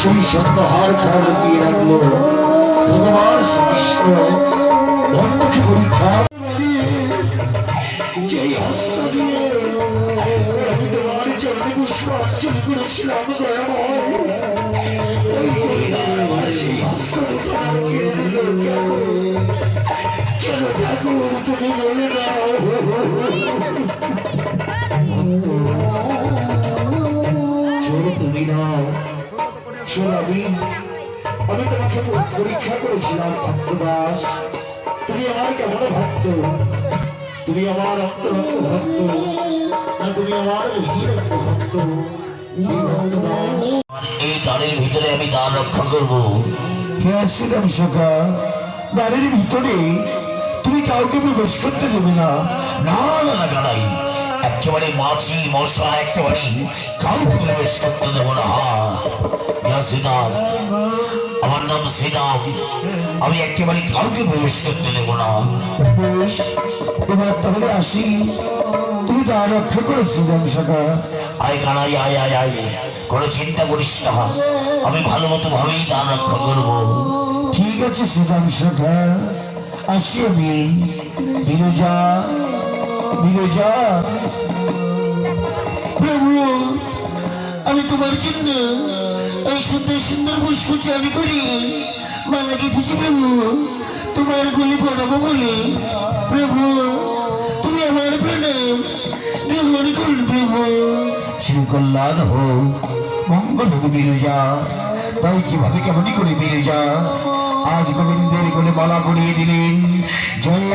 সেই সন্ধ্যাহার খেয়াল দিয়ে রাখলো ভগবান শ্রীকৃষ্ণ ধর্মকে পরীক্ষা যেই হস্ত দিয়ে আমি তোমার চরণে পুষ্পাঞ্জলি করেছিলাম সেই হস্ত কেন ঠাকুর তুমি বলে দাও তুমি নাও আমি তোমাকে পরীক্ষা করেছিলাম ভক্তদাস, তুমি আমার কেমন ভক্ত, তুমি আমার অন্তরঙ্গ ভক্ত না তুমি আমার ভক্ত? এই দ্বারের ভিতরে আমি দ্বার রক্ষা করবো। দ্বারের ভিতরে তুমি কাউকে প্রবেশ করতে দেবে না? না না না জানাই, একেবারে মাছি মশা একেবারে কাউকে প্রবেশ করতে দেবো না। আমার নাম শ্রীরাম, আমি একেবারে কাউকে প্রবেশ করতে দেবো না। এবার তাহলে আসি, তুমি দ্বার রক্ষা করেছি শাখা। আয় কানাই আয় আয় আয়, কোনো চিন্তা করিস না, আমি ভালো মতো ভাবেই দ্বার রক্ষা করবো। ঠিক আছে শ্রীরাম শাখা, আসি আমি। বিরজা বিরজা প্রভু, আমি তোমার জন্য এই সুন্দর সুন্দর পুষ্প চাবি করি মালা গেঁথেছি প্রভু, তোমার গলি পড়াবো বলে। প্রভু তুমি আমার প্রণাম গ্রহণ করুন প্রভু। শ্রী কল্যাণ হোক, মঙ্গল হোক বিরজা। তাই কিভাবে কেমনই করে বিরজা আজ গোবিন্দের গলে মালা পরিয়ে দিলেন। জয়